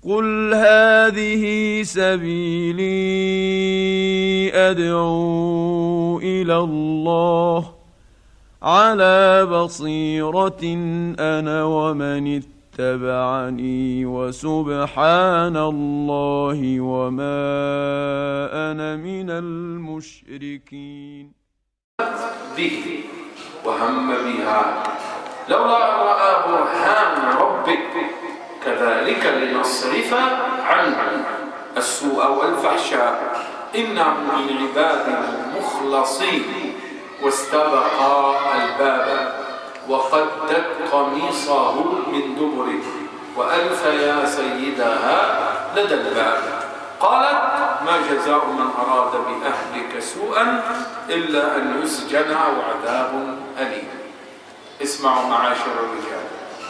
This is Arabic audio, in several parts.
قل هذه سبيلي أدعو إلى الله على بصيرة أنا ومن اتبعني وسبحان الله وما أنا من المشركين. به وهم بها لولا أن رأى برهان ربك كذلك لنصرف عنه السوء والفحشاء إنه من عبادنا المخلصين. واستبقا الباب وقدت قميصه من دبر وألف يا سيدها لدى الباب. قالت ما جزاء من أراد بأهلك سوءا إلا أن يسجن أو عذاب أليم. اسمعوا معاشر الرجال،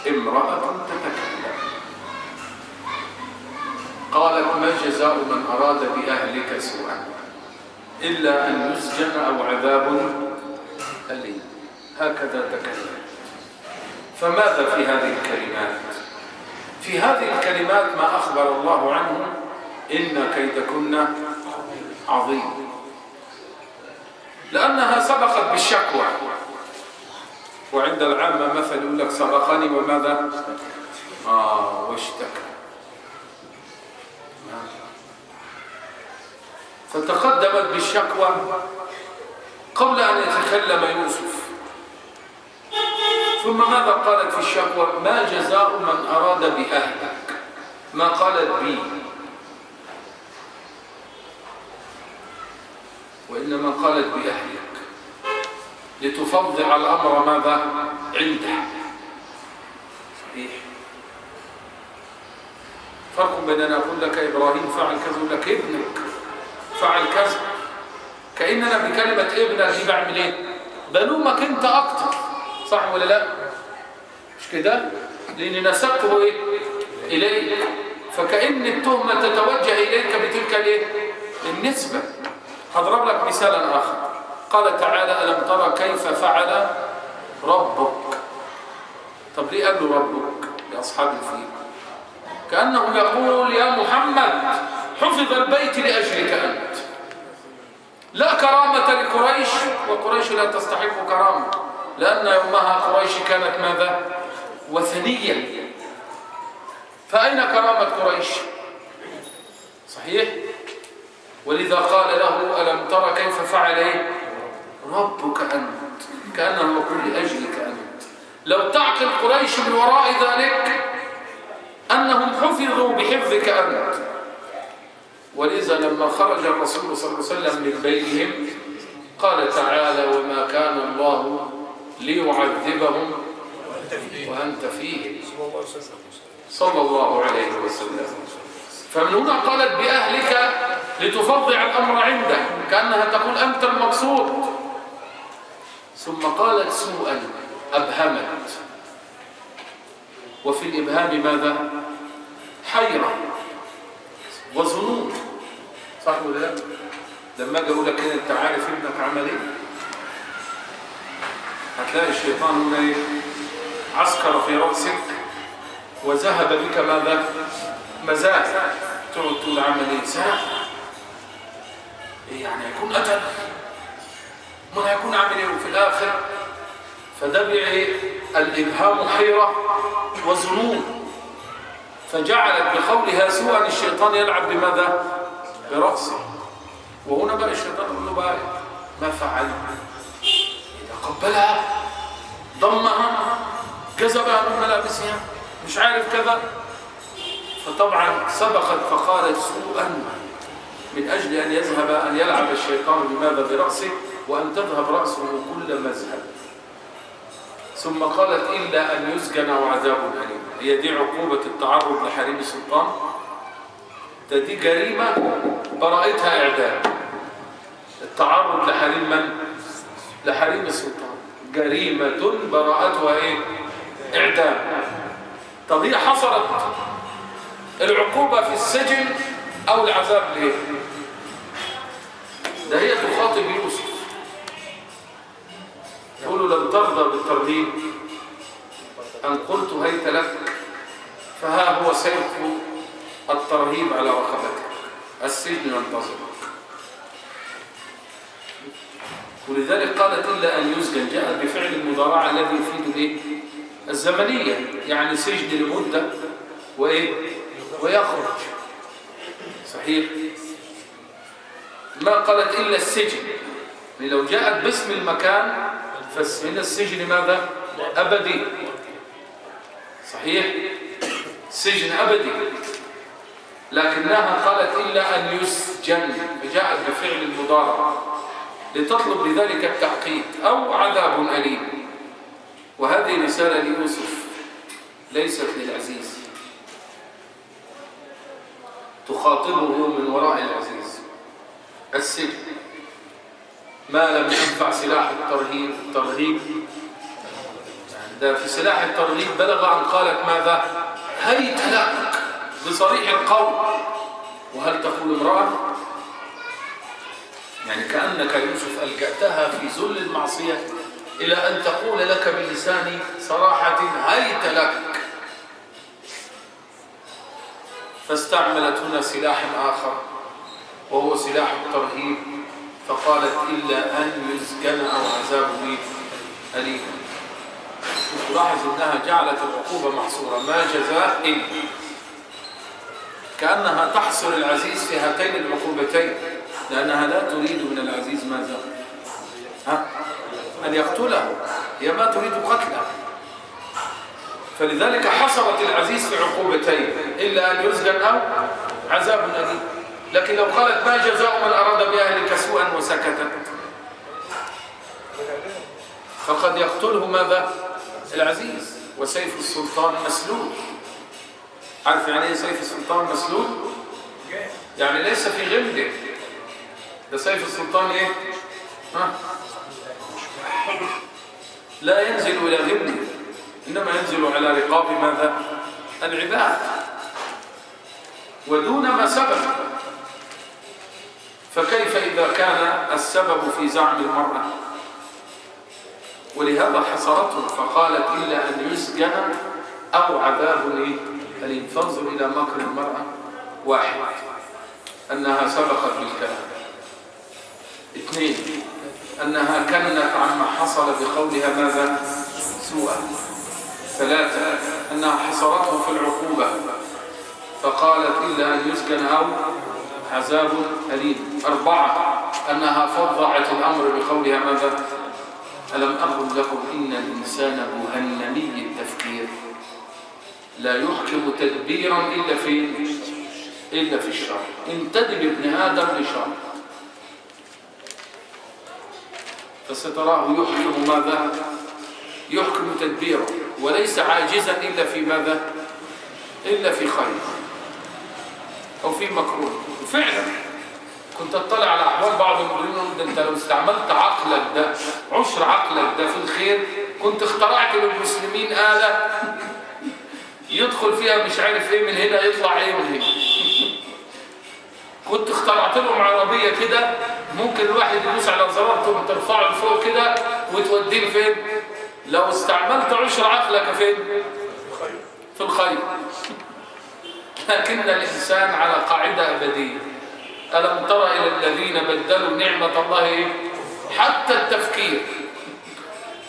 امرأة تتكلم قالت ما جزاء من أراد بأهلك سوءا إلا أن يسجن أو عذاب أليم. هكذا تكلم. فماذا في هذه الكلمات؟ في هذه الكلمات ما أخبر الله عنه إن كيدكن عظيم، لأنها سبقت بالشكوى. وعند العامة مثل يقول لك سبقني وماذا؟ واشتكى. فتقدمت بالشكوى قبل أن يتكلم يوسف. ثم ماذا قالت في الشكوى؟ ما جزاء من أراد بأهلك، ما قالت بي، وإنما قالت بأهلك لتفضع الأمر ماذا؟ عنده. صحيح. فرق بيننا أقول لك إبراهيم فعل كذا يقول لك ابنك فعل كذا، كأننا بكلمة ابنك دي بعمل ايه؟ بلومك انت اكتر، صح ولا لا؟ مش كده؟ لأني نسبته ايه؟ إليك، فكأن التهمة تتوجه إليك بتلك الايه؟ النسبة. هضرب لك مثالا آخر. قال تعالى ألم ترى كيف فعل ربك. طب ليه قال له ربك لأصحاب الفيل؟ كأنه يقول يا محمد حفظ البيت لأجلك أنت، لا كرامة لقريش، وقريش لا تستحق كرامة، لأن يومها قريش كانت ماذا؟ وثنية. فأين كرامة قريش؟ صحيح؟ ولذا قال له ألم ترى كيف فعل إيه؟ ربك أنت، كأنه يقول لأجلك أنت. لو تعقل قريش من وراء ذلك أنهم حفظوا بحفظك أنت. ولذا لما خرج الرسول صلى الله عليه وسلم من بينهم قال تعالى وما كان الله ليعذبهم وأنت فيهم، صلى الله عليه وسلم. فمن هنا قالت بأهلك لتفضع الأمر عنده، كأنها تقول أنت المقصود. ثم قالت سوءا أبهمت، وفي الإبهام ماذا؟ حيرة وظنون، صح ولا لا؟ لما اجي اقول لك كده انت عارف ابنك عمل ايه؟ هتلاقي الشيطان هنا ايه؟ عسكر في راسك وذهب بك ماذا؟ مزاج. تقعد تقول عمل ايه؟ سرق. ايه يعني هيكون قتل؟ امال هيكون عامل ايه؟ وفي الاخر فده ايه؟ الابهام حيرة وظنون. فجعلت بقولها سوءا الشيطان يلعب بماذا؟ برأسه. وهنا بقى الشيطان يقول له بقى ما فعل؟ قبلها، ضمها، جذبها من ملابسها، مش عارف كذا. فطبعا سبقت فقالت سوءا من أجل أن يذهب أن يلعب الشيطان بماذا؟ برأسه، وأن تذهب رأسه كل مذهب. ثم قالت إلا أن يسجن وعذاب أليم. هي دي عقوبة التعرض لحريم السلطان؟ دي جريمة براءتها إعدام. التعرض لحريم من؟ لحريم السلطان جريمة براءتها إيه؟ إعدام. طب هي حصلت العقوبة في السجن أو العذاب ليه؟ ده هي تخاطب يوسف تقول له لن ترضى بالترهيب أن قلت هيت لك، فها هو سيف الترهيب على رقبته، السجن ينتظر. ولذلك قالت إلا أن يسجن، جاء بفعل المضارعة الذي يفيد إيه؟ الزمنية، يعني سجن لمدة وإيه؟ ويخرج. صحيح؟ ما قالت إلا السجن، لو جاءت باسم المكان فمن السجن ماذا؟ أبدي. صحيح؟ سجن أبدي. لكنها قالت إلا أن يسجن، فجاءت بفعل المضارع لتطلب بذلك التعقيد أو عذاب أليم. وهذه رسالة ليوسف ليست للعزيز، تخاطبه من وراء العزيز. السجن ما لم ينفع سلاح الترهيب ده في سلاح الترهيب بلغ أن قالت ماذا؟ هيت لك بصريح القول. وهل تقول امرأة؟ يعني كأنك يوسف ألجأتها في ذل المعصية إلى أن تقول لك بلسان صراحة هيت لك. فاستعملت هنا سلاح آخر وهو سلاح الترهيب، فقالت إلا أن يسجن أو عذاب أليم. تلاحظ أنها جعلت العقوبة محصورة، ما جزاء إلا، كأنها تحصر العزيز في هاتين العقوبتين، لأنها لا تريد من العزيز ماذا؟ أن يقتله، هي ما تريد قتله. فلذلك حصرت العزيز في عقوبتين، إلا أن يسجن أو عذاب أليم. لكن لو قالت ما جزاء من أراد بأهلك سوءا وسكتت فقد يقتله ماذا؟ العزيز. وسيف السلطان مسلول. عارف يعني ايه سيف السلطان مسلول؟ يعني ليس في غمده، ده سيف السلطان ايه؟ لا ينزل إلى غمده، إنما ينزل على رقاب ماذا؟ العباد ودون ما سبب. فكيف إذا كان السبب في زعم المرأة؟ ولهذا حصرته فقالت إلا أن يسجن أو عذاب أليم. فانظر إلى مكر المرأة. واحد، أنها سبقت بالكلام. اثنين، أنها كنت عما حصل بقولها ماذا؟ سوءا. ثلاثة، أنها حصرته في العقوبة فقالت إلا أن يسجن أو عذاب أليم. أربعة، أنها فضعت الأمر بقولها ماذا؟ ألم أقل لكم إن الإنسان مهنمي التفكير لا يحكم تدبيرا إلا في الشر. انتدب ابن آدم لشر فستراه يحكم ماذا؟ يحكم تدبيرا، وليس عاجزا إلا في ماذا؟ إلا في خير أو في مكروه. فعلا كنت اطلع على أحوال بعض المديرين، انت لو استعملت عقلك ده، عشر عقلك ده في الخير، كنت اخترعت للمسلمين آلة يدخل فيها مش عارف ايه من هنا يطلع ايه من هنا. كنت اخترعت لهم عربية كده ممكن الواحد يدوس على زرار ترفعه لفوق كده وتوديه فين؟ لو استعملت عشر عقلك فين؟ في الخير. لكن الإنسان على قاعدة أبدية. ألم تر إلى الذين بدلوا نعمة الله إيه؟ حتى التفكير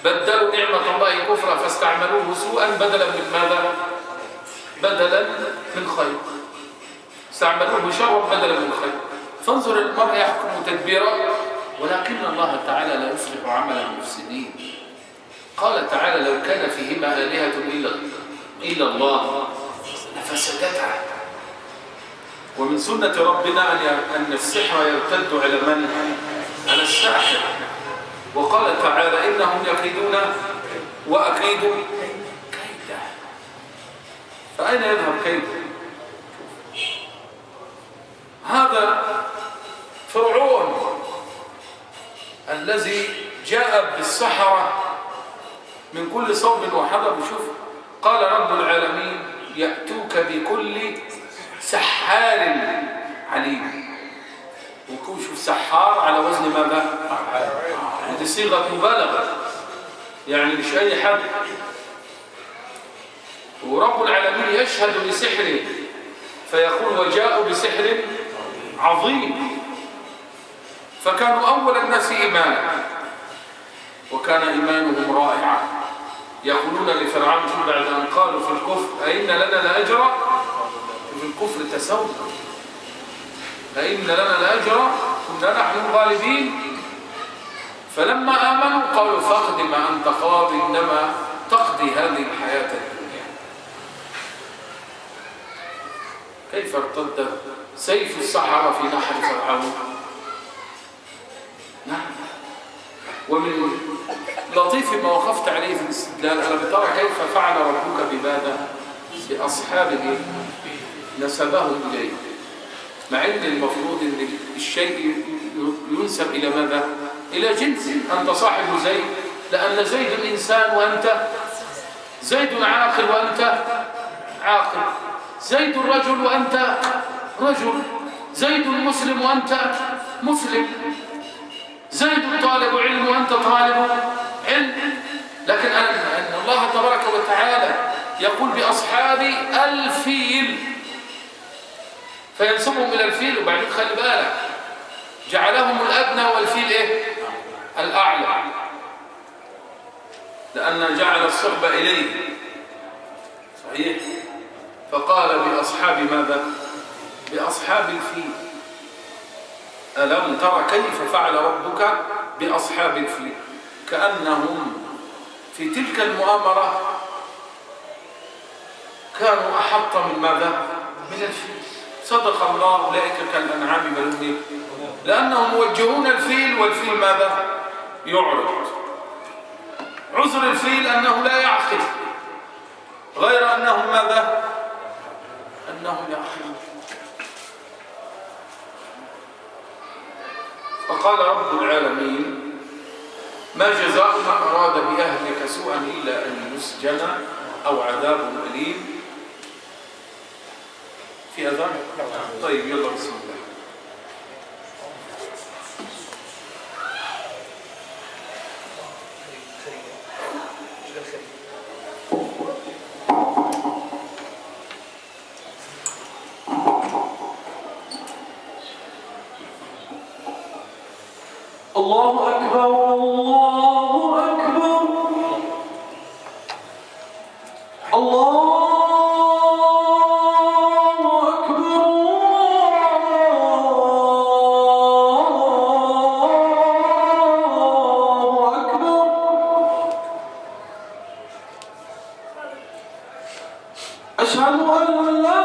بدلوا نعمة الله كفرا فاستعملوه سوءا بدلا من ماذا؟ بدلا من خير. استعملوه شرا بدلا من خير. فانظر المرء يحكم تدبيرا، ولكن الله تعالى لا يصلح عمل المفسدين. قال تعالى لو كان فيهما آلهة إلا الله لفسدتا. ومن سنة ربنا أن السحر يرتد على من؟ على الساحر. وقال تعالى إنهم يكيدون وأكيد كيدا. فأين يذهب كيده؟ هذا فرعون الذي جاء بالسحرة من كل صوب وحضر. شوف قال رب العالمين يأتوك بكل سحار عليم. وشوف سحار على وزن ماذا؟ هذه صيغة مبالغة، يعني مش أي حد. ورب العالمين يشهد لسحره فيقول وجاءوا بسحر عظيم. فكانوا أول الناس إيمانا، وكان إيمانهم رائعا. يقولون لفرعون بعد أن قالوا في الكفر أئن لنا لأجرا، في الكفر تسوى، أئن لنا لأجرا كنا نحن الغالبين. فلما آمنوا قالوا فاقد ما أنت قاض، إنما تقضي هذه الحياة الدنيا. كيف ارتد سيف السحرة في نحر فرعون؟ نعم. ومن لطيف ما وقفت عليه في الاستدلال، ألم ترى كيف فعل ربك بماذا؟ بأصحابه نسبهم إليه، مع أن المفروض أن الشيء ينسب إلى ماذا؟ إلى جنسه. أنت صاحب زيد لأن زيد إنسان وأنت زيد عاقل وأنت عاقل، زيد رجل وأنت رجل، زيد مسلم وأنت مسلم، زيد طالب علم وأنت طالب علم. لكن أن الله تبارك وتعالى يقول بأصحاب الفيل فينسبهم إلى الفيل، وبعدين خلي بالك جعلهم الأدنى والفيل إيه؟ الأعلى، لأن جعل الصحبة إليه صحيح. فقال بأصحاب ماذا؟ بأصحاب الفيل. ألم ترى كيف فعل ربك بأصحاب الفيل؟ كأنهم في تلك المؤامرة كانوا أحط من ماذا؟ من الفيل. صدق الله، أولئك كالأنعام بل هم، لأنهم موجهون الفيل، والفيل ماذا؟ يعرض. عذر الفيل أنه لا يعقل، غير أنهم ماذا؟ أنهم يعقلون. فقال رب العالمين ما جزاء من أراد بأهلك سوءا إلا أن يسجن أو عذاب أليم. في أذان؟ طيب يلا بسم الله. الله أكبر الله أكبر الله أشهد أن لا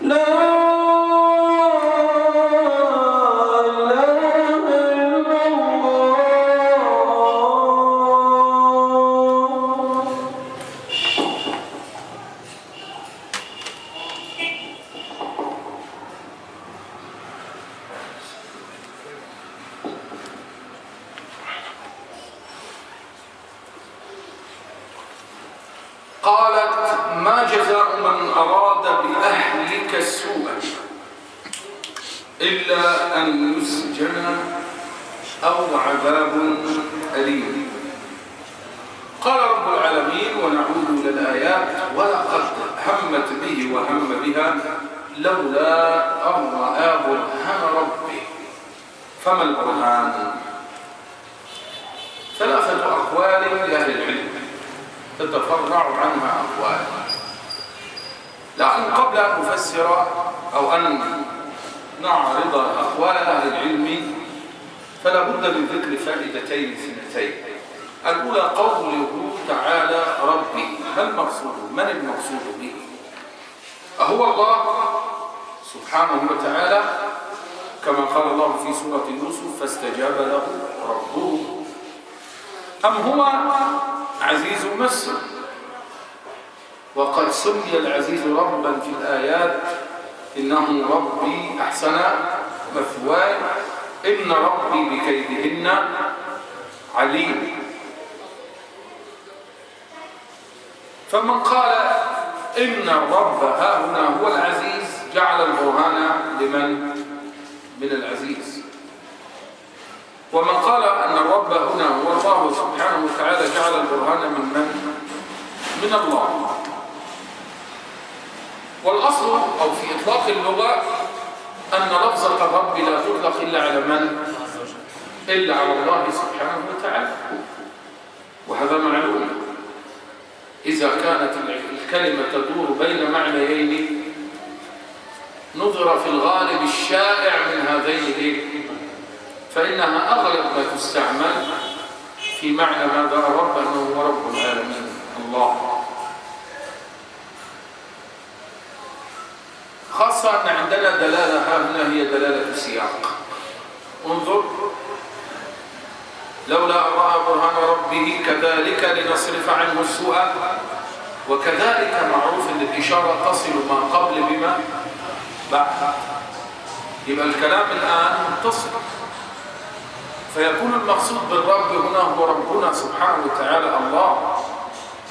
لا بك سوءا إلا أن يسجن أو عذاب أليم. قال رب العالمين ونعود إلى الآيات ولقد همت به وهم بها لولا أن رأى برهان ربه. فما البرهان؟ ثلاثة أقوال لأهل العلم تتفرع عنها أقوال، لكن قبل أن نفسر أو أن نعرض أقوال أهل العلم فلا بد من ذكر فائدتين اثنتين. الأولى قوله تعالى ربي، ما المقصود؟ من المقصود به؟ أهو الله سبحانه وتعالى كما قال الله في سورة يوسف فاستجاب له ربه، أم هو عزيز مصر؟ وقد سمي العزيز ربا في الآيات إنه ربي أحسن مثواي إن ربي بكيدهن عليم. فمن قال إن الرب ها هنا هو العزيز جعل البرهان لمن؟ من العزيز. ومن قال أن الرب هنا هو الله سبحانه وتعالى جعل البرهان من؟ من الله. والأصل أو في إطلاق اللغة أن لفظة الرب لا تطلق إلا على من؟ إلا على الله سبحانه وتعالى، وهذا معلوم. إذا كانت الكلمة تدور بين معنيين نظر في الغالب الشائع من هذين فإنها أغلب ما تستعمل في معنى ماذا؟ الرب أنه هو رب العالمين الله. خاصة أن عندنا دلالة هنا هي دلالة سياق. انظر لولا أن رأى برهان ربه كذلك لنصرف عنه السوء وكذلك معروف أن الإشارة تصل ما قبل بما بعد. يبقى الكلام الآن متصل، فيكون المقصود بالرب هنا هو ربنا سبحانه وتعالى الله،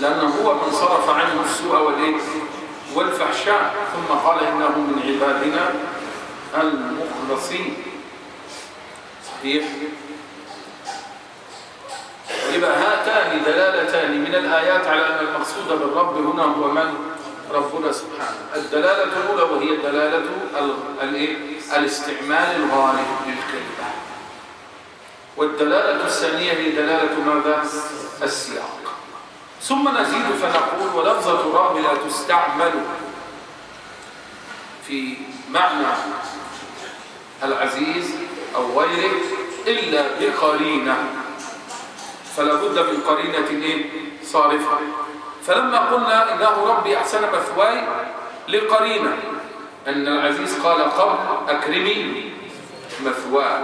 لأنه هو من صرف عنه السوء والفحشاء. ثم قال إنه من عبادنا المخلصين. صحيح؟ يبقى هاتان دلالتان من الآيات على أن المقصود بالرب هنا هو من؟ ربنا سبحانه. الدلالة الأولى وهي دلالة الاستعمال الغالب للكلمة، والدلالة الثانية هي دلالة ماذا؟ السياق. ثم نزيد فنقول ولفظة الرب لا تستعمل في معنى العزيز أو غيره إلا بقرينة، فلا بد من قرينة صارفة. فلما قلنا إنه ربي أحسن مثواي لقرينة أن العزيز قال قبل أكرمي مثواي،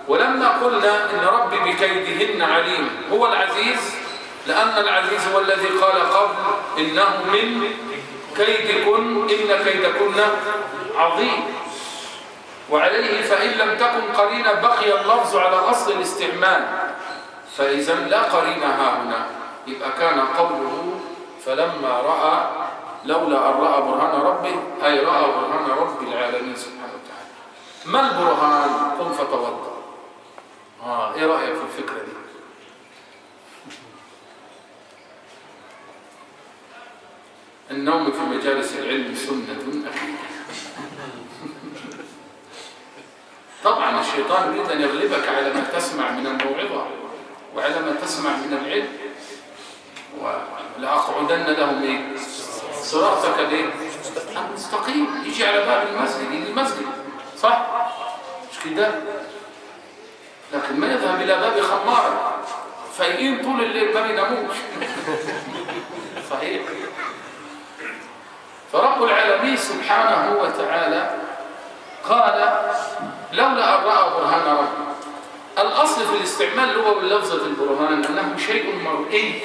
ولما قلنا إن ربي بكيدهن عليم هو العزيز لأن العزيز هو الذي قال قبل إنه من كيدكن إن كيدكن عظيم. وعليه فإن لم تكن قرينة بقي اللفظ على أصل الاستعمال، فإذا لا قرينة ها هنا. يبقى كان قوله فلما رأى لولا أن رأى برهان ربه أي رأى برهان رب العالمين سبحانه وتعالى. ما البرهان؟ قم فتوضأ. إيه رأيك في الفكرة دي؟ النوم في مجالس العلم سنة أكيدة. طبعا الشيطان يريد أن يغلبك على ما تسمع من الموعظة وعلى ما تسمع من العلم. ولأقعدن لهم صراطك المستقيم. يجي على باب المسجد، يجي المسجد صح؟ مش كده؟ لكن ما يذهب إلى باب خمارة فايقين طول الليل ما بيناموش. صحيح. فرب العالمين سبحانه وتعالى قال لولا أن رأى برهان ربه. الأصل في الاستعمال اللغوي بلفظة البرهان أنه شيء مرئي.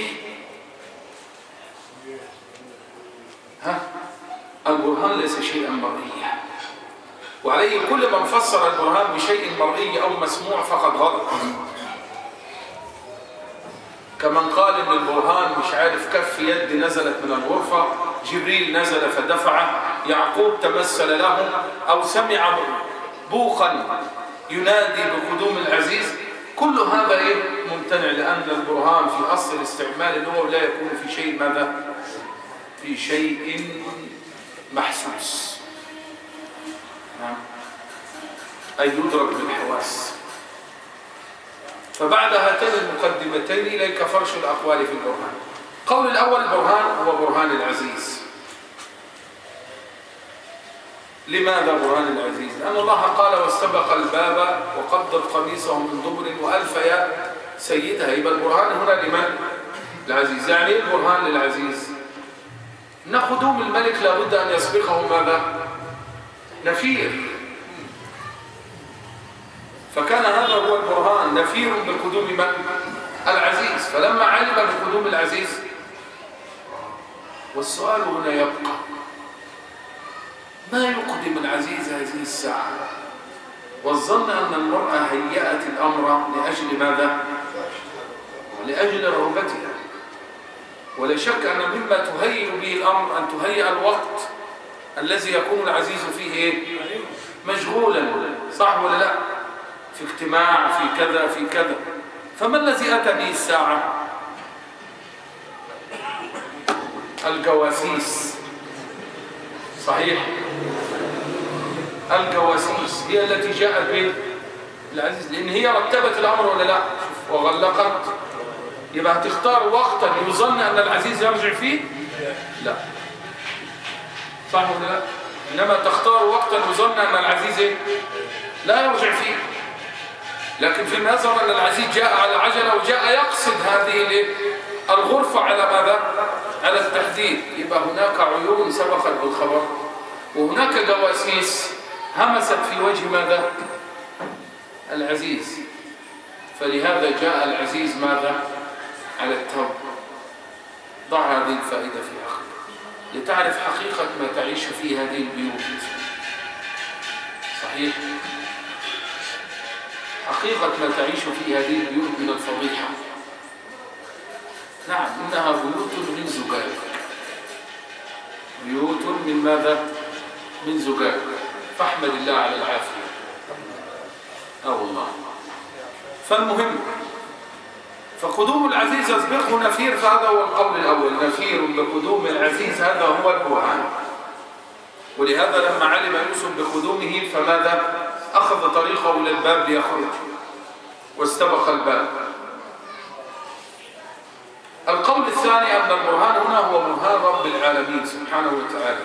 البرهان ليس شيئا مرئيا، وعليه كل من فسر البرهان بشيء مرئي أو مسموع فقد غلط. كمن قال إن البرهان مش عارف كف يد نزلت من الغرفة جبريل نزل فدفعه يعقوب تمثل له أو سمع بوقا ينادي بقدوم العزيز، كل هذا ممتنع، لأن البرهان في أصل الاستعمال أنه لا يكون في شيء ماذا؟ في شيء محسوس، أي يدرك بالحواس. فبعد هاتين المقدمتين إليك فرش الأقوال في البرهان. قول الأول برهان هو برهان العزيز. لماذا برهان العزيز؟ لأن الله قال واستبق الباب وقدت قميصه من دبر وألف يا سيدها. يبقى البرهان هنا لمن؟ العزيز. يعني البرهان للعزيز إن قدوم الملك لابد أن يسبقه ماذا؟ نفير. فكان هذا هو البرهان، نفير بقدوم من؟ العزيز. فلما علم بقدوم العزيز، والسؤال هنا يبقى ما يقدم العزيز هذه الساعة؟ والظن أن المرأة هيأت الأمر لأجل ماذا؟ لأجل رغبتها. ولا شك أن مما تهيئ به الأمر أن تهيئ الوقت الذي يكون العزيز فيه مشغولا، صح ولا لا؟ في اجتماع، في كذا في كذا. فما الذي أتى به الساعة؟ الجواسيس. صحيح، الجواسيس هي التي جاءت به العزيز، لأن هي رتبت الأمر ولا لا؟ وغلقت. يبقى هتختار وقتا يظن أن العزيز يرجع فيه؟ لا، صح ولا لا؟ إنما تختار وقتا يظن أن العزيز لا يرجع فيه. لكن في نظر أن العزيز جاء على عجلة وجاء يقصد هذه الغرفة على ماذا؟ على التحديد. يبقى هناك عيون سبقت بالخبر، وهناك جواسيس همست في وجه ماذا؟ العزيز. فلهذا جاء العزيز ماذا؟ على التوبة. ضع هذه الفائدة في عقلك لتعرف حقيقة ما تعيش فيه هذه البيوت. صحيح، حقيقة ما تعيش فيه هذه البيوت من الفضيحة. نعم، إنها بيوت من زجاج. بيوت من ماذا؟ من زجاج. فاحمد الله على العافية. والله. فالمهم، فقدوم العزيز يسبقه نفير، فهذا هو القول الأول، نفير بقدوم العزيز، هذا هو البرهان. ولهذا لما علم يوسف بقدومه فماذا؟ أخذ طريقه إلى الباب ليخرج واستبق الباب. القول الثاني أن البرهان هنا هو برهان رب العالمين سبحانه وتعالى،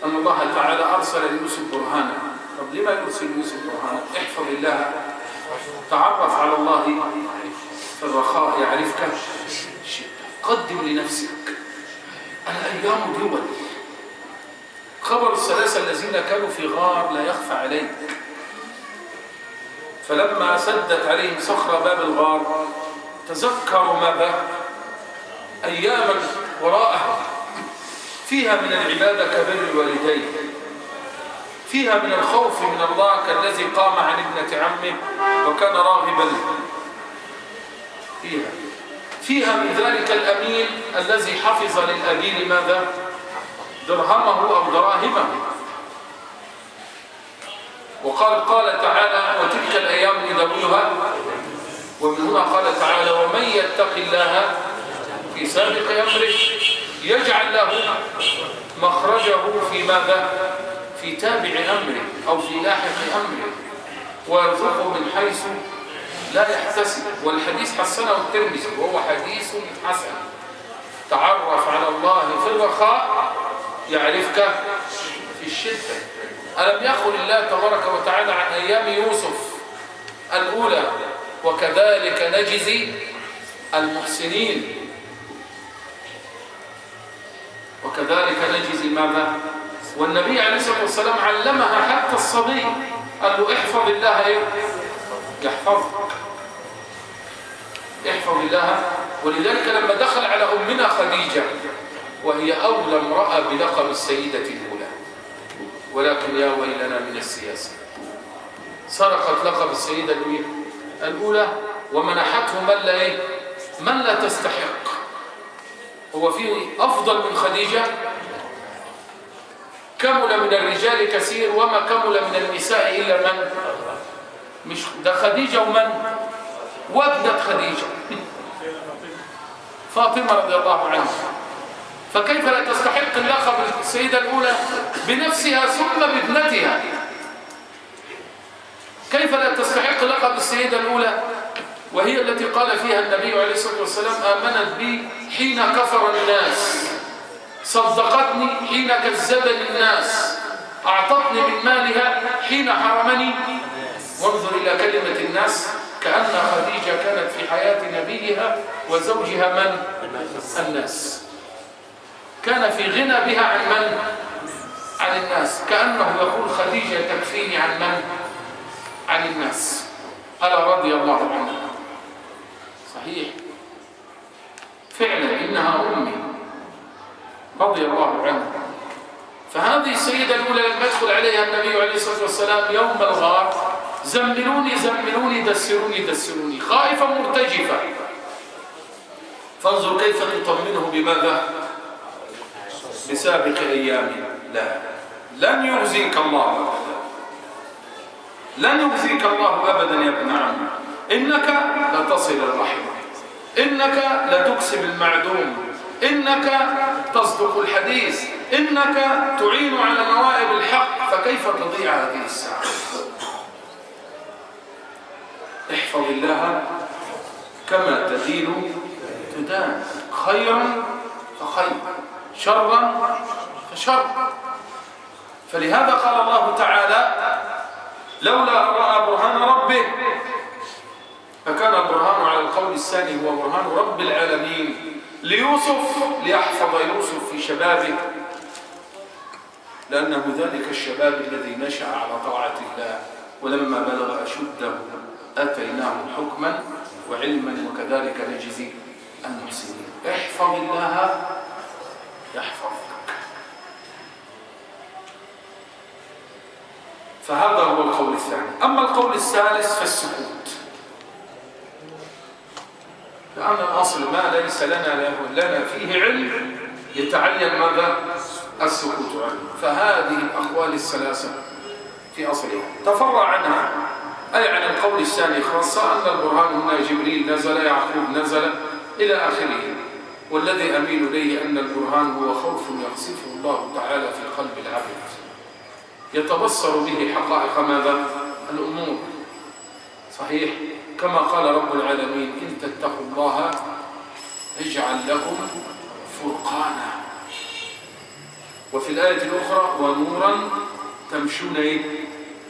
أن الله تعالى أرسل ليوسف برهانا. طب لما يرسل يوسف برهانا؟ احفظ الله، تعرف على الله في الرخاء يعرفك، قدم لنفسك. الأيام دول. خبر الثلاثة الذين كانوا في غار لا يخفى عليك. فلما سدت عليهم صخرة باب الغار تذكروا ماذا؟ أياما وراءها فيها من العبادة كبر الوالدين، فيها من الخوف من الله كالذي قام عن ابنة عمه وكان راغبا فيها من ذلك الأمين الذي حفظ للأمين ماذا؟ درهمه أو دراهمه. قال تعالى وتلك الأيام نداولها. ومن هنا قال تعالى ومن يتق الله في سابق أمره يجعل له مخرجه في ماذا؟ في تابع أمره أو في لاحق أمره ويرزقه من حيث لا يحتسب. والحديث حسنه الترمذي وهو حديث حسن. تعرف على الله في الرخاء يعرفك في الشدة. ألم يقل الله تبارك وتعالى عن أيام يوسف الأولى وكذلك نجزي المحسنين؟ وكذلك نجزي ماذا؟ والنبي عليه الصلاة والسلام علمها حتى الصبي، قال له احفظ الله يحفظك، احفظ الله. ولذلك لما دخل على أمنا خديجة وهي أولى امرأة بلقب السيدة الأولى، ولكن يا ويلنا من السياسة، سرقت لقب السيدة الأولى ومنحته من لا تستحق. هو في أفضل من خديجة؟ كمل من الرجال كثير وما كمل من النساء إلا من؟ مش ده خديجة ومن؟ وابنة خديجة فاطمة رضي الله عنها. فكيف لا تستحق اللقب السيدة الأولى بنفسها ثم بابنتها؟ كيف لا تستحق لقب السيدة الأولى وهي التي قال فيها النبي عليه الصلاة والسلام آمنت بي حين كفر الناس، صدقتني حين كذبني الناس، أعطتني من مالها حين حرمني. وانظر إلى كلمة الناس، كأن خديجة كانت في حياة نبيها وزوجها من؟ الناس. كان في غنى بها عن من؟ عن الناس. كأنه يقول خديجة تكفيني عن من؟ عن الناس. ألا رضي الله عنها. صحيح فعلا إنها أمي رضي الله عنها. فهذه السيدة الأولى لما يدخل عليها النبي عليه الصلاة والسلام يوم الغار زملوني زملوني دسروني دسروني، خائفة مرتجفة. فانظر كيف تطمنه بماذا؟ بسابق أيام. لا، لن يخزيك الله، لن يخزيك الله أبدا يا ابن عم. إنك لتصل الرحم، إنك لتكسب المعدوم، إنك تصدق الحديث، إنك تعين على نوائب الحق. فكيف تضيع هذه الساعة؟ احفظ الله كما تدين تدان، خيرا فخير، شرا فشر. فلهذا قال الله تعالى لولا أن رأى برهان ربه، فكان البرهان على القول الثاني هو برهان رب العالمين ليوسف ليحفظ يوسف في شبابه، لأنه ذلك الشباب الذي نشأ على طاعة الله، ولما بلغ أشده آتيناه حكما وعلما وكذلك نجزي المحسنين. احفظ الله يحفظك. فهذا هو القول الثاني. أما القول الثالث فالسكوت، لأن الأصل ما ليس لنا فيه علم يتعين ماذا؟ السكوت عنه. فهذه الأقوال الثلاثة في أصلها تفرع عنها، أي عن القول الثاني خاصة أن البرهان هنا جبريل نزل، يعقوب نزل إلى آخره. والذي أميل إليه أن البرهان هو خوف يقذفه الله تعالى في قلب العبد يتبصر به حقائق ماذا؟ الأمور. صحيح كما قال رب العالمين إن تتقوا الله اجعل لكم فرقانا، وفي الآية الأخرى ونورا تمشون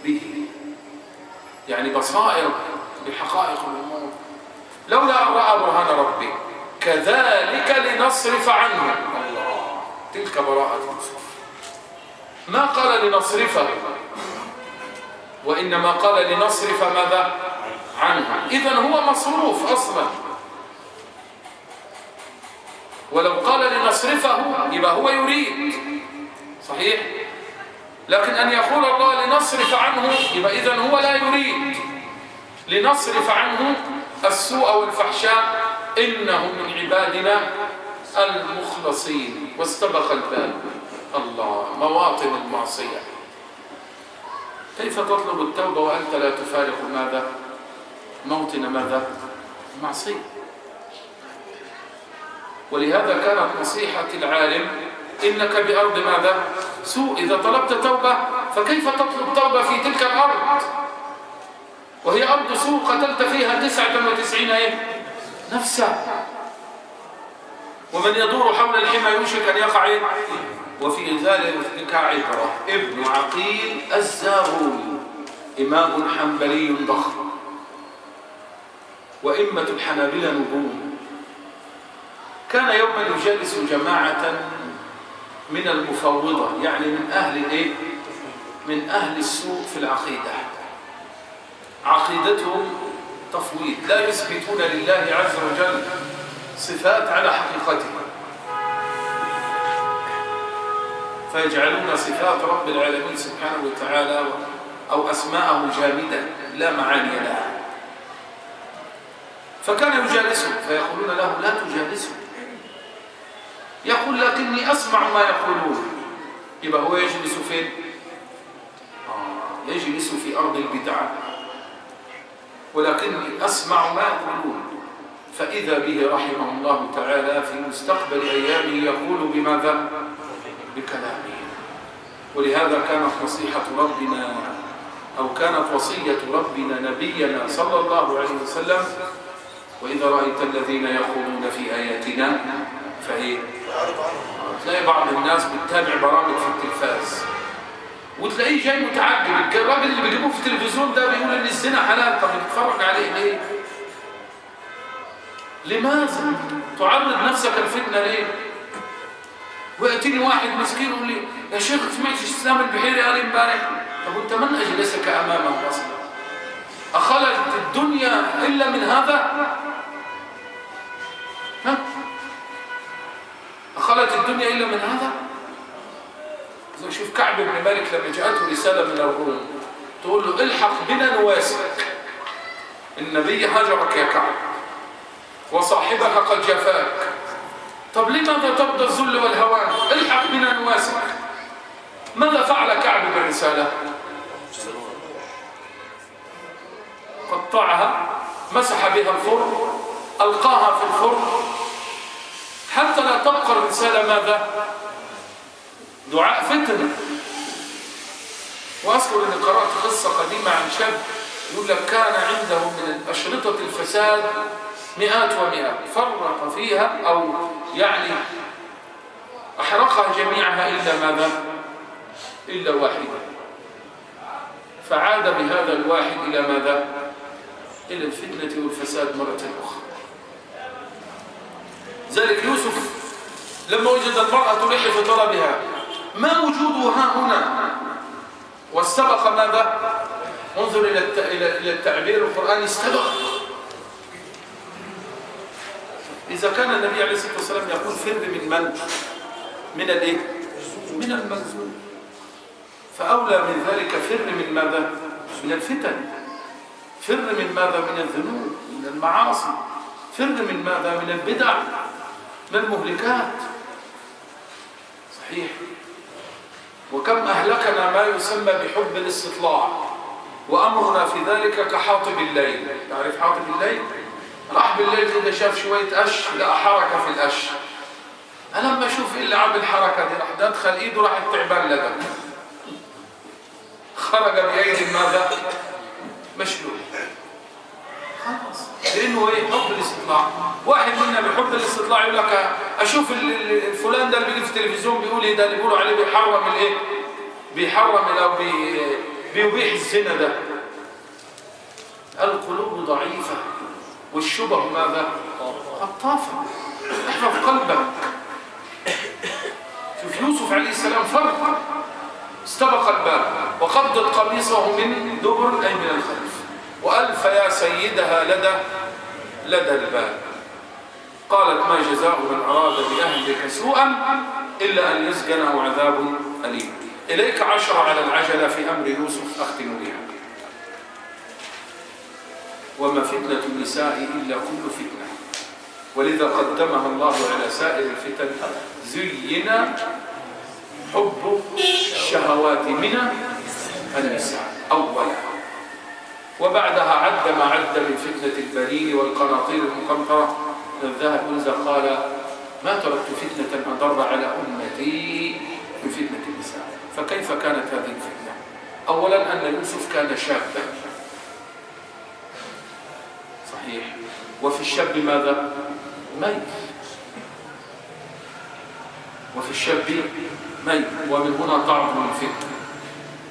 به، يعني بصائر بحقائق الأمور. لولا أن رأى برهان ربه كذلك لنصرف عنه. الله، تلك براءة يوسف. ما قال لنصرفه، وإنما قال لنصرف ماذا؟ عنه. إذن هو مصروف أصلا، ولو قال لنصرفه يبقى هو يريد. صحيح؟ لكن أن يقول الله لنصرف عنه يبقى إذن هو لا يريد. لنصرف عنه السوء والفحشاء إنه من عبادنا المخلصين. واستبق الباب. الله، مواطن المعصية. كيف تطلب التوبة وأنت لا تفارق ماذا؟ موطن ماذا؟ المعصية. ولهذا كانت نصيحة العالم إنك بأرض ماذا؟ سوء. إذا طلبت توبة فكيف تطلب توبة في تلك الأرض وهي أرض سوء قتلت فيها 99 نفسا، ومن يدور حول الحمى يوشك أن يقع. وفي ذلك عبرة. ابن عقيل الزاغوري إمام حنبلي ضخم، وإمة الحنابلة نجوم، كان يوما يجالس جماعة من المفوضة، يعني من أهل الإيه؟ من أهل السوء في العقيدة. عقيدتهم تفويض، لا يثبتون لله عز وجل صفات على حقيقتها، فيجعلون صفات رب العالمين سبحانه وتعالى أو أسماءه جامدة لا معاني لها. فكان يجالسهم فيقولون له لا تجالسه، يقول لكني أسمع ما يقولون، يبقى هو يجلس فين؟ يجلس في أرض البدعة، ولكني أسمع ما يقولون. فإذا به رحمه الله تعالى في مستقبل أيامه يقول بماذا؟ بكلامه. ولهذا كانت نصيحة ربنا أو كانت وصية ربنا نبينا صلى الله عليه وسلم: وإذا رأيت الذين يخوضون في آياتنا فإيه؟ تلاقي بعض الناس بتتابع برامج في التلفاز وتلاقيه جاي متعجب، الراجل اللي بيجيبوه في التلفزيون ده بيقول ان الزنا حلال، طب بتتفرج عليه ليه؟ لماذا تعرض نفسك الفتنه ليه؟ وياتيني واحد مسكين يقول لي: يا شيخ سمعت اسلام البحيري قال امبارح. طب وانت من اجلسك امامه اصلا؟ اخلت الدنيا الا من هذا؟ ها؟ اخلت الدنيا الا من هذا؟ شوف كعب بن مالك لما جاءته رسالة من الروم تقول له: الحق بنا نواسك، النبي هجرك يا كعب وصاحبك قد جفاك، طب لماذا تبدأ الذل والهوان؟ الحق بنا نواسك. ماذا فعل كعب بالرسالة؟ قطعها، مسح بها الفرن، ألقاها في الفرن حتى لا تبقى الرسالة ماذا؟ دعاء فتنة. وأذكر أني قرأت قصة قديمة عن شاب يقول لك كان عنده من أشرطة الفساد مئات ومئات، فرق فيها أو يعني أحرقها جميعها إلا ماذا؟ إلا واحدة. فعاد بهذا الواحد إلى ماذا؟ إلى الفتنة والفساد مرة أخرى. ذلك يوسف لما وجد المرأة تلح في طلبها: ما وجودها ها هنا؟ واستبق ماذا؟ انظر إلى التعبير القرآني: استبق. إذا كان النبي عليه الصلاة والسلام يقول: فر من من؟ من الإيه؟ من المنزول. فأولى من ذلك فر من ماذا؟ من الفتن. فر من ماذا؟ من الذنوب، من المعاصي. فر من ماذا؟ من البدع، من المهلكات. صحيح. وكم أهلكنا ما يسمى بحب الاستطلاع، وأمرنا في ذلك كحاطب الليل. تعرف حاطب الليل؟ راح بالليل كده شاف شوية قش، لقى حركة في القش. أنا لما أشوف إيه اللي عامل حركة دي، راح دخل إيده، راح التعبان لدى خرج بأيدي ماذا؟ مشلول. خلاص، لأنه إيه؟ حب الاستطلاع. واحد منا بحب الاستطلاع يقول لك: أشوف الفلان ده اللي بيجي في التلفزيون بيقول إيه، ده اللي بيقولوا عليه بيحرم الإيه؟ بيحرم أو بيبيح الزنا ده. القلوب ضعيفة والشبه ماذا؟ خطافة. احفظ قلبك. شوف يوسف عليه السلام فرق، استبق الباب وقضت قميصه من دبر أي من الخلف، وألف يا سيدها لدى الباب. قالت: ما جزاء من أراد بأهلك سوءا إلا أن يسجنه عذاب أليم. إليك 10 على العجلة في أمر يوسف أختم بها. وما فتنة النساء إلا كل فتنة، ولذا قدمها الله على سائر الفتن: زين حب الشهوات من النساء أولا، وبعدها عد ما عد من فتنة البنين والقناطير المقنطرة من الذهب والفضة. قال: ما تركت فتنة أضر على أمتي من فتنة النساء. فكيف كانت هذه الفتنة؟ أولا أن يوسف كان شابا، صحيح، وفي الشاب ماذا؟ ميل. وفي الشاب ميل، ومن هنا تعظم الفتنة.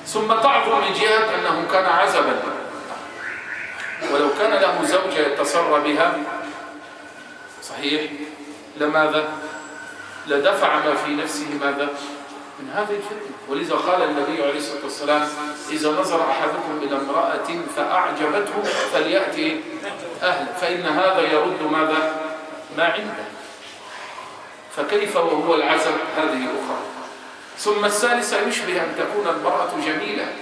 ثم تعظم من جهة أنه كان عزبا، ولو كان له زوجة يتصر بها، صحيح، لماذا؟ لدفع ما في نفسه ماذا؟ من هذه الفتنة. ولذا قال النبي عليه الصلاة والسلام: إذا نظر أحدكم إلى امرأة فأعجبته فليأتي أهله، فإن هذا يرد ماذا؟ ما عنده. فكيف وهو العزب؟ هذه أخرى. ثم الثالثة يشبه أن تكون المرأة جميلة،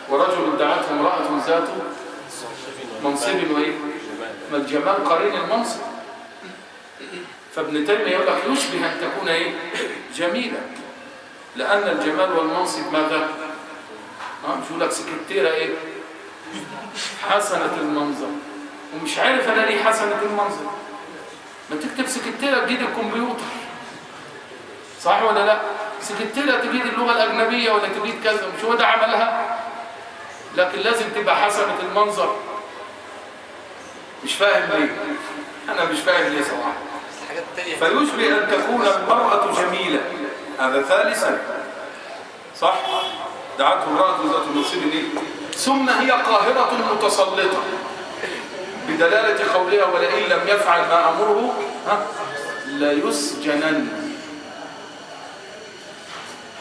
ورجل دعته امرأة ذات منصب وإيه؟ ما الجمال قرين المنصب. فابن تيمية يقول لك يشبه أن تكون إيه؟ جميلة، لأن الجمال والمنصب ماذا؟ مش يقول لك سكرتيرة إيه؟ حسنة المنظر، ومش عارف أنا ليه حسنة المنظر. ما تكتب سكرتيرة تجيد الكمبيوتر، صح ولا لا؟ سكرتيرة تجيد اللغة الأجنبية ولا تجيد كذا، مش هو ده عملها؟ لكن لازم تبقى حسنة المنظر. مش فاهم ليه؟ أنا مش فاهم ليه صراحة. فيشبه أن تكون المرأة جميلة، هذا ثالثا، صح؟ دعته امرأة ذات منصب ليه؟ ثم هي قاهرة متسلطة، بدلالة قولها ولئن لم يفعل ما أمره ليسجنن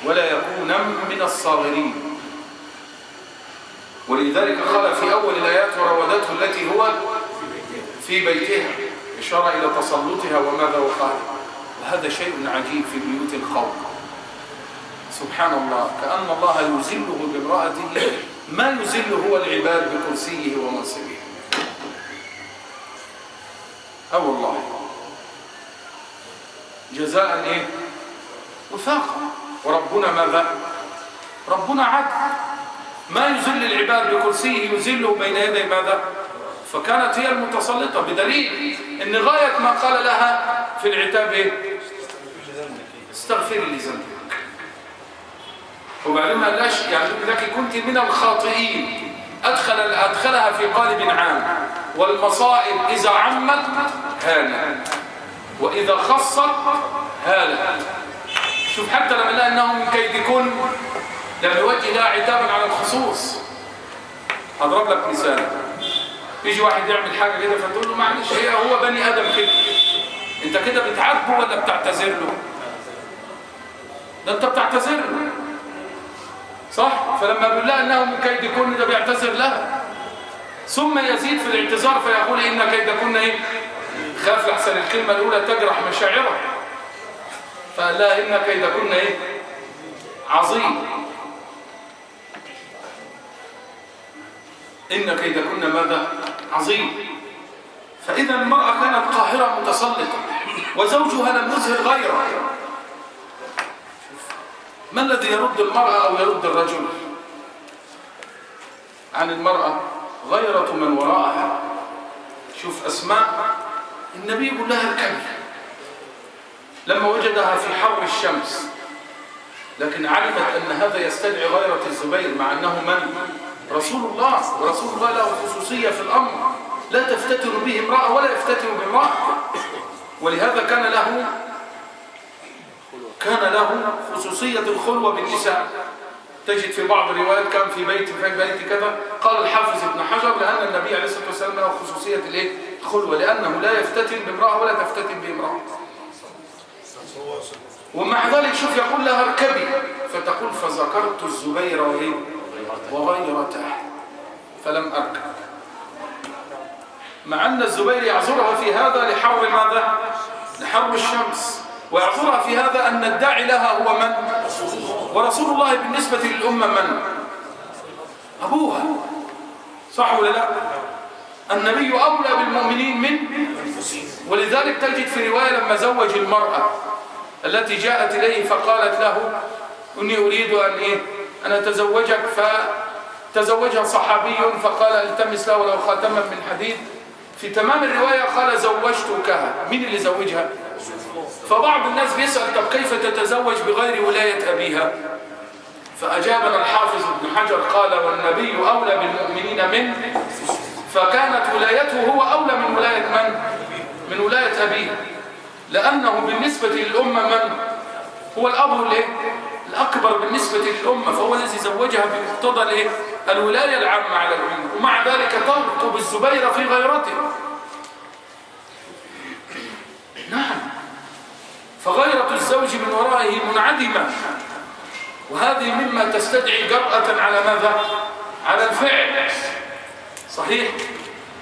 ولا يكون من الصاغرين. ولذلك قال في أول الآيات وراودته التي هو في بيتها، إشارة إلى تسلطها وماذا وقالها. وهذا شيء عجيب في بيوت القوم، سبحان الله، كأن الله يزله بامرأته ما يزله هو العباد بكرسيه ومنصبه. والله جزاء ايه؟ وفاقا. وربنا ماذا؟ ربنا عدل، ما يذل العباد بكرسيه يذله بين يدي ماذا؟ فكانت هي المتسلطة، بدليل ان غاية ما قال لها في العتاب ايه؟ استغفري لذنبك. وبعدين ما قالش يعني انك كنت من الخاطئين، ادخلها في قالب عام. والمصائب اذا عمت هانت واذا خصت هالت. شوف حتى لما لقى انه من كيدكن لم يوجه لها عتابا على الخصوص. هضرب لك مثال، يجي واحد يعمل حاجه كده فتقول له معلش هو بني ادم كده، انت كده بتعاتبه ولا بتعتذر له؟ ده انت بتعتذر له، صح؟ فلما بيقول لها انه من كيدكن ده بيعتذر لها، ثم يزيد في الاعتذار فيقول ان كيدكن ايه؟ خاف لحسن الكلمه الاولى تجرح مشاعره، فقال لها ان كيدكن ايه؟ عظيم. ان كيدكن ماذا؟ عظيم. فاذا المراه كانت قاهره متسلطه وزوجها لم يظهر غيره. ما الذي يرد المراه او يرد الرجل عن المراه؟ غيرة من وراءها. شوف أسماء النبي يقول لها اركبي لما وجدها في حر الشمس، لكن علمت أن هذا يستدعي غيرة الزبير، مع أنه من؟ رسول الله، ورسول الله له خصوصية في الأمر، لا تفتتن به امرأة ولا يفتتن بامرأة. ولهذا كان له خصوصية الخلوة بالنساء. تجد في بعض الروايات كان في بيت كذا. قال الحافظ ابن حجر لأن النبي عليه الصلاة والسلام له خصوصية الخلوة، لأنه لا يفتتن بامرأة ولا تفتتن بامرأة. ومع ذلك شوف يقول لها اركبي، فتقول فذكرت الزبير وغيرته فلم أركب، مع أن الزبير يعذرها في هذا لحر ماذا؟ لحر الشمس، ويعذرها في هذا أن الداعي لها هو من؟ ورسول الله بالنسبة للأمة من؟ أبوها، صح ولا لا؟ النبي أولى بالمؤمنين من؟ ولذلك تجد في رواية لما زوج المرأة التي جاءت إليه فقالت له إني أريد أن أتزوجك، فتزوجها صحابي فقال التمس له ولو خاتما من حديد. في تمام الرواية قال زوجتكها. مين اللي زوجها؟ فبعض الناس بيسأل طب كيف تتزوج بغير ولاية أبيها؟ فأجابنا الحافظ ابن حجر قال والنبي أولى بالمؤمنين منه، فكانت ولايته هو أولى من ولاية من؟ من ولاية أبيه، لأنه بالنسبة للأمة من؟ هو الأب الأكبر بالنسبة للأمة، فهو الذي زوجها بمقتضى الولاية العامة على الأمة. ومع ذلك ترقب الزبير في غيرته. نعم، فغيرة الزوج من ورائه منعدمة، وهذه مما تستدعي جرأة على ماذا؟ على الفعل، صحيح؟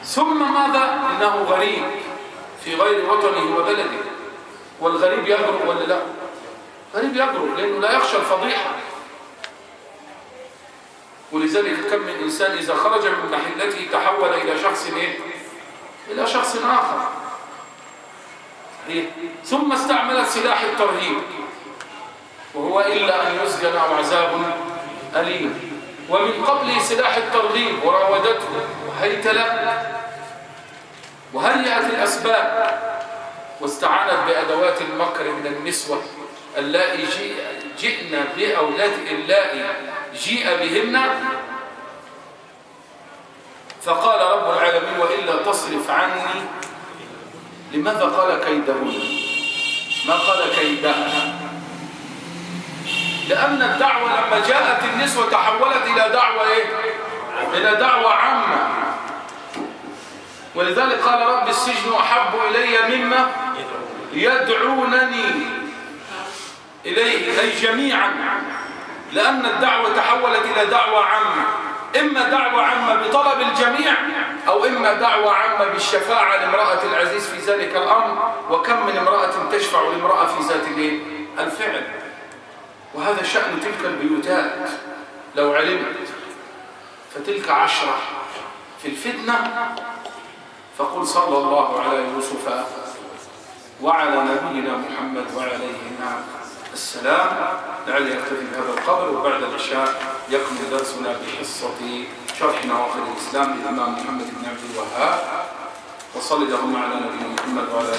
ثم ماذا؟ إنه غريب في غير وطنه وبلده، والغريب يجرؤ ولا لا؟ غريب يجرؤ لأنه لا يخشى الفضيحة. ولذلك كم من إنسان إذا خرج من محلته تحول إلى شخص إلى شخص آخر. ثم استعملت سلاح الترهيب، وهو إلا أن يسجن أو عذاب أليم. ومن قبله سلاح الترغيب، وراودته وهيتلت وهيأت الأسباب، واستعانت بأدوات المكر من النسوة اللائي جئنا اللائي جيء بهن. فقال رب العالمين وإلا تصرف عني. لماذا قال كيدهن ما قال كيدها؟ لأن الدعوة لما جاءت النسوة تحولت إلى دعوة إلى دعوة عامة. ولذلك قال رب السجن أحب إلي مما يدعونني إليه، أي جميعا، لأن الدعوة تحولت إلى دعوة عامة، إما دعوة عامة بطلب الجميع، أو إما دعوة عامة بالشفاعة لامرأة العزيز في ذلك الأمر. وكم من امرأة تشفع لامرأة في ذات الفعل. وهذا شأن تلك البيوتات لو علمت. فتلك 10 في الفتنة، فقل صلى الله على يوسف وعلى نبينا محمد وعليهما السلام. لعلي أكتفي بهذا القدر، وبعد العشاء يكمل درسنا بحصة شرح نواقض الإسلام للإمام محمد بن عبد الوهاب. وصلى اللهم على نبينا محمد وعلى